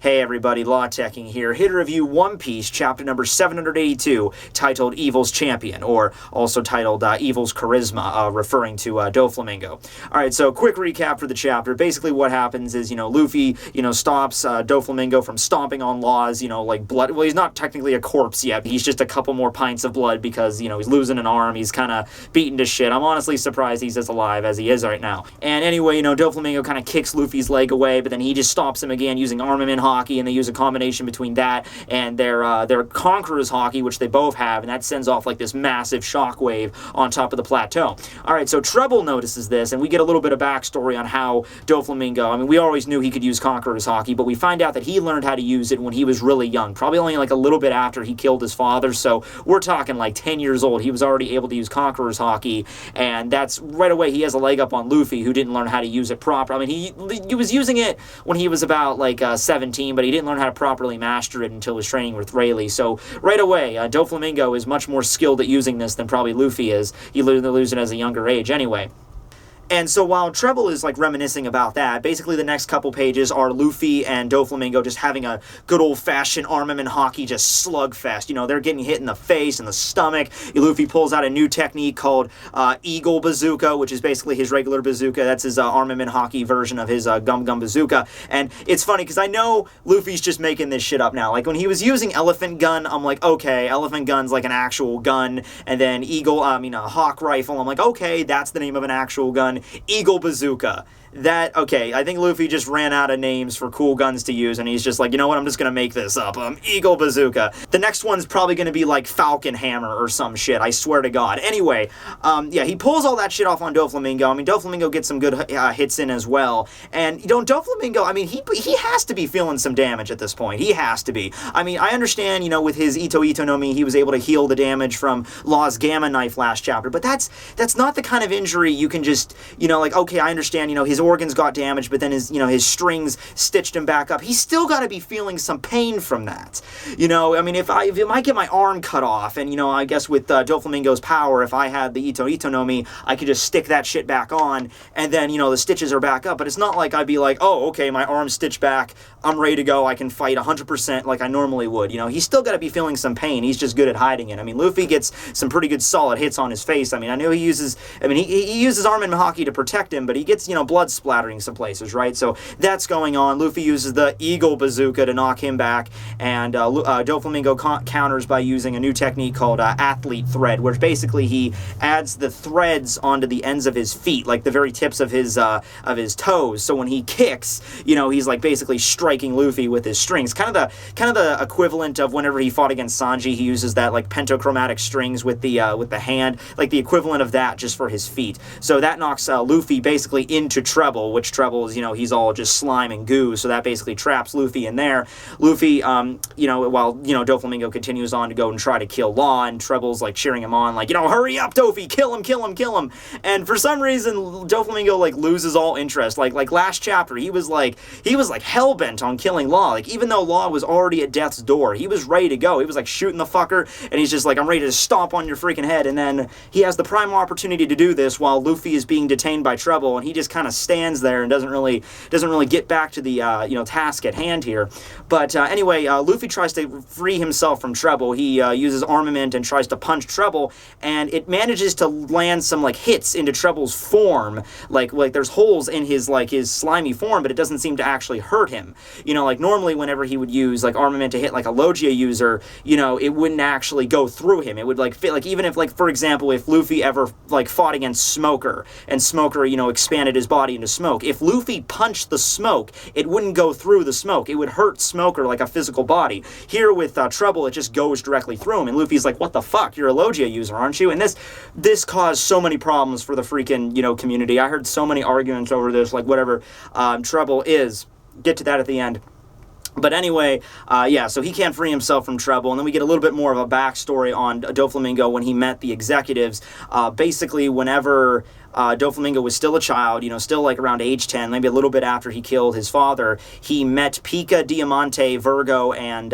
Hey everybody, Law Tekking here, here to review One Piece, chapter number 782, titled Evil's Champion, or also titled Evil's Charisma, referring to Doflamingo. Alright, so quick recap for the chapter. Basically what happens is, Luffy, stops Doflamingo from stomping on Law's, like blood. Well, he's not technically a corpse yet, but he's just a couple more pints of blood because, he's losing an arm, he's kind of beaten to shit. I'm honestly surprised he's as alive as he is right now. And anyway, Doflamingo kind of kicks Luffy's leg away, but then he just stops him again using armament hockey, and they use a combination between that and their Conqueror's hockey, which they both have, and that sends off like this massive shockwave on top of the plateau. Alright, so Treble notices this, and we get a little bit of backstory on how Doflamingo, we always knew he could use Conqueror's hockey, but we find out that he learned how to use it when he was really young, probably only like a little bit after he killed his father, so we're talking like 10 years old. He was already able to use Conqueror's hockey, and that's right away he has a leg up on Luffy, who didn't learn how to use it proper. He was using it when he was about like 17, but he didn't learn how to properly master it until his training with Rayleigh. So right away, Doflamingo is much more skilled at using this than probably Luffy is. He learned to use it at a younger age anyway. And so while Treble is like reminiscing about that, basically the next couple pages are Luffy and Doflamingo just having a good old-fashioned armament hockey just slugfest. They're getting hit in the face and the stomach. Luffy pulls out a new technique called Eagle Bazooka, which is basically his regular bazooka. That's his armament hockey version of his Gum Gum Bazooka. And it's funny because I know Luffy's just making this shit up now. Like when he was using Elephant Gun, I'm like, okay, Elephant Gun's like an actual gun. And then a Hawk Rifle, I'm like, okay, that's the name of an actual gun. Eagle Bazooka. Okay, I think Luffy just ran out of names for cool guns to use, and he's just like, you know what, I'm just gonna make this up. Eagle Bazooka. The next one's probably gonna be like Falcon Hammer or some shit, I swear to God. Anyway, he pulls all that shit off on Doflamingo. Doflamingo gets some good hits in as well. And, Doflamingo, he has to be feeling some damage at this point. He has to be. I understand, with his Ito no Mi, he was able to heal the damage from Law's Gamma Knife last chapter, but that's not the kind of injury you can just, okay, I understand, his organs got damaged, but then his strings stitched him back up. He's still got to be feeling some pain from that. If I get my arm cut off, and I guess with Doflamingo's power, if I had the Ito no Mi, I could just stick that shit back on, and then the stitches are back up. But it's not like I'd be like, oh, okay, my arm's stitched back, I'm ready to go, I can fight 100% like I normally would. He's still got to be feeling some pain. He's just good at hiding it. Luffy gets some pretty good solid hits on his face. I know he uses, he uses armament hockey to protect him, but he gets blood splattering some places, right? So that's going on. Luffy uses the Eagle Bazooka to knock him back, and Doflamingo counters by using a new technique called Athlete Thread, where basically he adds the threads onto the ends of his feet, like the very tips of his toes. So when he kicks, he's like basically striking Luffy with his strings. Kind of the equivalent of whenever he fought against Sanji, he uses that like pentochromatic strings with the hand, like the equivalent of that just for his feet. So that knocks Luffy basically into Treble, which Treble is, he's all just slime and goo, so that basically traps Luffy in there. Luffy, while, Doflamingo continues on to go and try to kill Law, and Treble's, like, cheering him on, like, hurry up, Dofi, kill him, kill him, kill him. And for some reason, Doflamingo, like, loses all interest. Like last chapter, he was, like, hell-bent on killing Law. Like, even though Law was already at death's door, he was ready to go. He was, like, shooting the fucker, and he's just like, I'm ready to stomp on your freaking head. And then he has the prime opportunity to do this while Luffy is being detained by Treble, and he just kind of stands there and doesn't really get back to the task at hand here. But anyway, Luffy tries to free himself from Treble. He uses armament and tries to punch Treble, and it manages to land some like hits into Treble's form. Like there's holes in his slimy form, but it doesn't seem to actually hurt him. Like normally whenever he would use like armament to hit like a Logia user, it wouldn't actually go through him. It would like fit, like even if like for example if Luffy ever like fought against Smoker and Smoker expanded his body into smoke. If Luffy punched the smoke, it wouldn't go through the smoke. It would hurt Smoker like a physical body. Here with Treble, it just goes directly through him, and Luffy's like, what the fuck? You're a Logia user, aren't you? And this caused so many problems for the freaking, community. I heard so many arguments over this, like whatever Treble is. Get to that at the end. But anyway, so he can't free himself from Treble, and then we get a little bit more of a backstory on Doflamingo when he met the executives. Basically, whenever Doflamingo was still a child, still like around age 10, maybe a little bit after he killed his father. He met Pika, Diamante, Virgo, and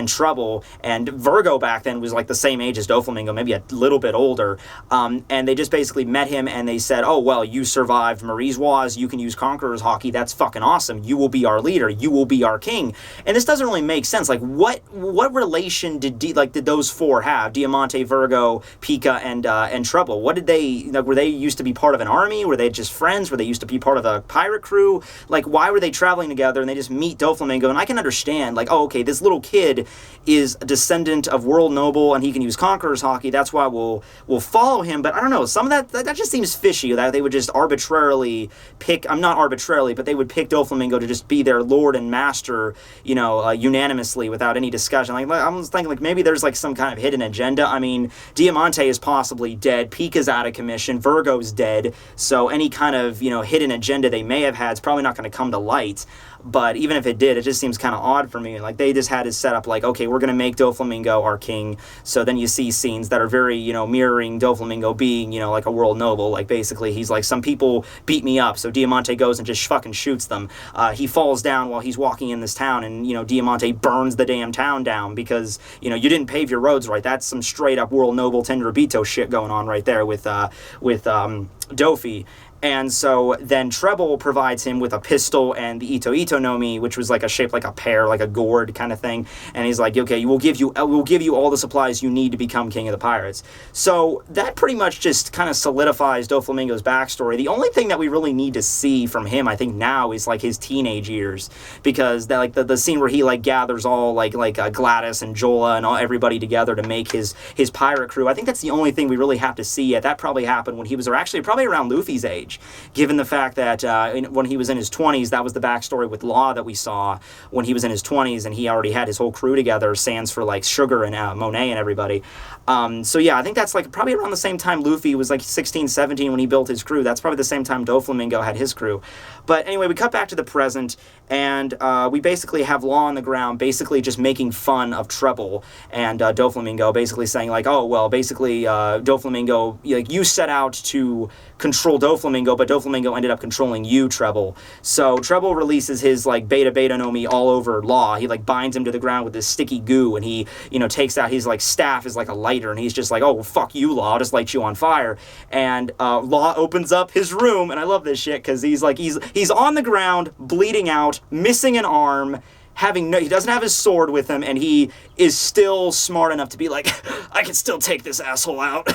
Trouble. And Virgo back then was like the same age as Doflamingo, maybe a little bit older. And they just basically met him and they said, oh, well, you survived Marie's Waz, you can use Conqueror's Hockey, that's fucking awesome. You will be our leader, you will be our king. And this doesn't really make sense. Like, what relation did those four have? Diamante, Virgo, Pika, and Trouble. What did they, were they used to be part of an army? Were they just friends? Were they used to be part of a pirate crew? Like, why were they traveling together and they just meet Doflamingo? And I can understand, like, oh, okay, this little kid is a descendant of World Noble and he can use Conqueror's Hockey, that's why we'll follow him. But I don't know, some of that just seems fishy, that they would just arbitrarily pick, not arbitrarily, but they would pick Doflamingo to just be their lord and master, unanimously without any discussion. Like, I was thinking, like, maybe there's like some kind of hidden agenda. I mean, Diamante is possibly dead, Pika's out of commission, Virgo's dead, so any kind of, hidden agenda they may have had is probably not going to come to light. But even if it did, it just seems kind of odd for me. Like, they just had it set up like, okay, we're going to make Doflamingo our king. So then you see scenes that are very, mirroring Doflamingo being, like a world noble. Like, basically, he's like, some people beat me up. So Diamante goes and just fucking shoots them. He falls down while he's walking in this town. And, Diamante burns the damn town down because, you didn't pave your roads right. That's some straight up world noble Tenryubito shit going on right there with Dofi. And so then Treble provides him with a pistol and the Ito Ito no Mi, which was like shaped like a pear, like a gourd kind of thing. And he's like, okay, we'll give you all the supplies you need to become king of the pirates. So that pretty much just kind of solidifies Doflamingo's backstory. The only thing that we really need to see from him, I think now, is like his teenage years, because that, like the scene where he like gathers all like Gladys and Jola and all everybody together to make his pirate crew. I think that's the only thing we really have to see yet. That probably happened when he was, or actually probably around Luffy's age. Given the fact that when he was in his 20s, that was the backstory with Law that we saw when he was in his 20s, and he already had his whole crew together, sans for like Sugar and Monet and everybody. So yeah, I think that's like probably around the same time Luffy was like 16, 17 when he built his crew. That's probably the same time Doflamingo had his crew. But anyway, we cut back to the present, and we basically have Law on the ground, basically just making fun of Treble and Doflamingo, basically saying like, oh, well, basically Doflamingo, like, you set out to control Doflamingo, but Doflamingo ended up controlling you, Treble. So Treble releases his like beta no Mi all over Law. He like binds him to the ground with this sticky goo, and he takes out his like staff is like a lighter, and he's just like, oh, well, fuck you, Law, I'll just light you on fire. And Law opens up his room, and I love this shit because he's on the ground, bleeding out, missing an arm, he doesn't have his sword with him, and he is still smart enough to be like, I can still take this asshole out.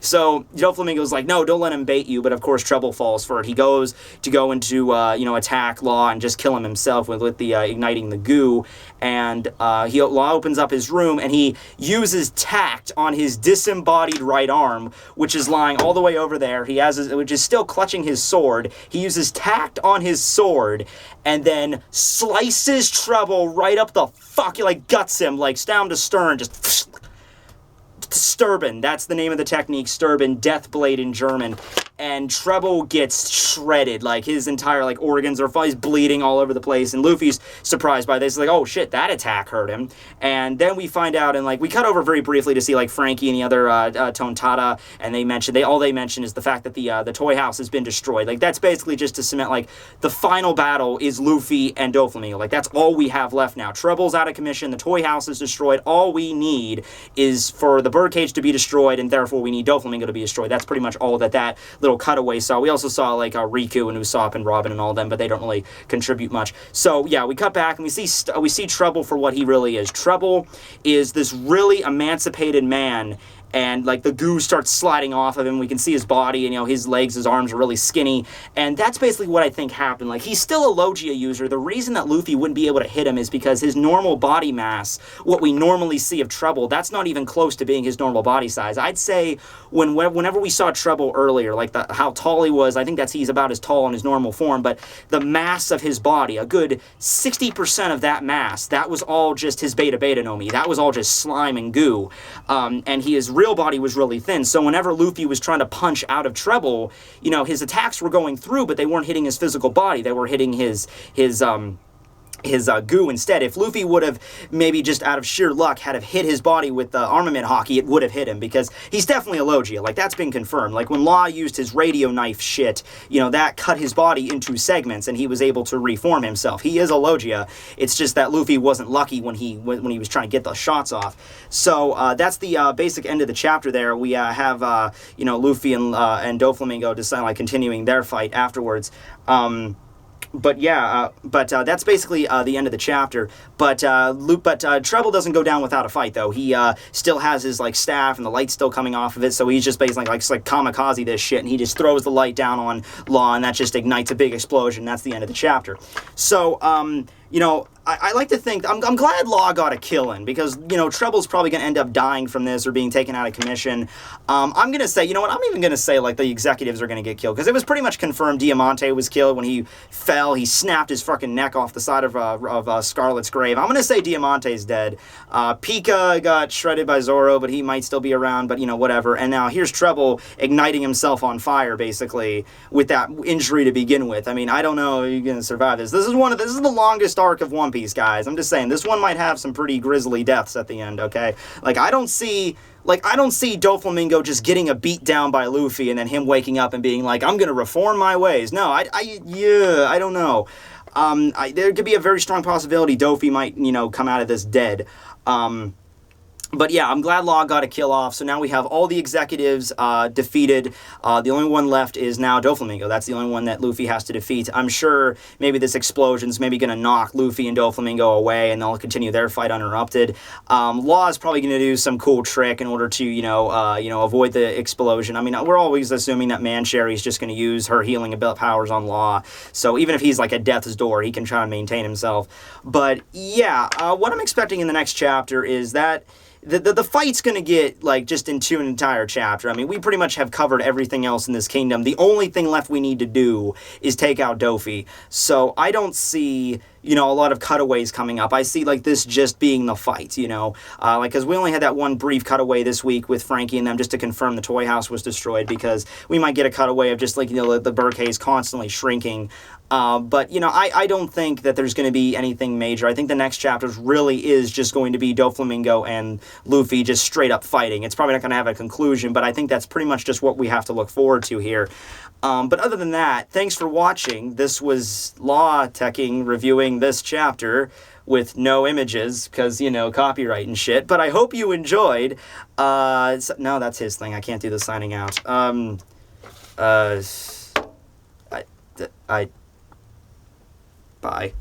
So Doflamingo's like, no, don't let him bait you. But of course, Treble falls for it. He goes to go into attack Law and just kill him himself with the igniting the goo. And Law opens up his room, and he uses tact on his disembodied right arm, which is lying all the way over there. Which is still clutching his sword. He uses tact on his sword, and then slices Treble right up the fuck, like guts him, like down to stern, just Sturban. That's the name of the technique, Sturban, death blade in German. And Treble gets shredded, like his entire like organs are he's bleeding all over the place, and Luffy's surprised by this, like, oh shit, that attack hurt him. And then we find out, and like we cut over very briefly to see like Frankie and the other Tontada, and they mention is the fact that the toy house has been destroyed. Like, that's basically just to cement like the final battle is Luffy and Doflamingo. Like, that's all we have left now. Treble's out of commission, the toy house is destroyed. All we need is for the birdcage to be destroyed, and therefore we need Doflamingo to be destroyed. That's pretty much all that little cutaway saw. We also saw like Riku and Usopp and Robin and all them, but they don't really contribute much. So yeah, we cut back and we see Treble for what he really is. Treble is this really emancipated man, and like the goo starts sliding off of him. We can see his body, and his legs, his arms are really skinny, and that's basically what I think happened. Like, he's still a Logia user. The reason that Luffy wouldn't be able to hit him is because his normal body mass, what we normally see of Treble, that's not even close to being his normal body size. I'd say whenever we saw Treble earlier, like how tall he was, I think he's about as tall in his normal form, but the mass of his body, a good 60% of that mass, that was all just his beta no Mi. That was all just slime and goo, and his real body was really thin. So whenever Luffy was trying to punch out of Treble, his attacks were going through, but they weren't hitting his physical body. They were hitting his goo instead. If Luffy would have maybe just out of sheer luck had have hit his body with the armament hockey, it would have hit him, because he's definitely a Logia. Like, that's been confirmed. Like, when Law used his radio knife shit, you know, that cut his body into segments and he was able to reform himself. He is a Logia. It's just that Luffy wasn't lucky when he was trying to get the shots off. So that's the basic end of the chapter there. We have you know, Luffy and Doflamingo decide, like, continuing their fight afterwards. But yeah, that's basically the end of the chapter. But Treble doesn't go down without a fight, though. He still has his, like, staff, and the light's still coming off of it, so he's just basically like kamikaze this shit, and he just throws the light down on Law, and that just ignites a big explosion. That's the end of the chapter. So, you know, I like to think, I'm glad Law got a kill in, because, you know, Treble's probably going to end up dying from this or being taken out of commission. I'm going to say, you know what, I'm even going to say, like, the executives are going to get killed, because it was pretty much confirmed Diamante was killed when he fell. He snapped his fucking neck off the side of Scarlet's grave. I'm going to say Diamante's dead. Pika got shredded by Zoro, but he might still be around, but, you know, whatever. And now here's Treble igniting himself on fire, basically, with that injury to begin with. I mean, I don't know if you're going to survive this. This is the longest arc of One Piece, guys. I'm just saying, this one might have some pretty grisly deaths at the end, okay? Like, I don't see Doflamingo just getting a beat down by Luffy and then him waking up and being like, I'm gonna reform my ways. No, I don't know. There could be a very strong possibility Dofi might, you know, come out of this dead. But yeah, I'm glad Law got a kill off. So now we have all the executives defeated. The only one left is now Doflamingo. That's the only one that Luffy has to defeat. I'm sure maybe this explosion's maybe going to knock Luffy and Doflamingo away, and they'll continue their fight uninterrupted. Law is probably going to do some cool trick in order to, you know, avoid the explosion. I mean, we're always assuming that Mancherry's just going to use her healing powers on Law. So even if he's like at death's door, he can try and maintain himself. But yeah, what I'm expecting in the next chapter is that the fight's going to get, like, just into an entire chapter. I mean, we pretty much have covered everything else in this kingdom. The only thing left we need to do is take out Dofi. So I don't see, you know, a lot of cutaways coming up. I see, like, this just being the fight, you know. Like, because we only had that one brief cutaway this week with Frankie and them just to confirm the toy house was destroyed, because we might get a cutaway of just, like, you know, the Burkheys constantly shrinking. But, you know, I don't think that there's going to be anything major. I think the next chapter really is just going to be Doflamingo and Luffy just straight up fighting. It's probably not going to have a conclusion, but I think that's pretty much just what we have to look forward to here. But other than that, thanks for watching. This was Law Tekking reviewing this chapter with no images, because, you know, copyright and shit. But I hope you enjoyed. No, that's his thing. I can't do the signing out. Bye.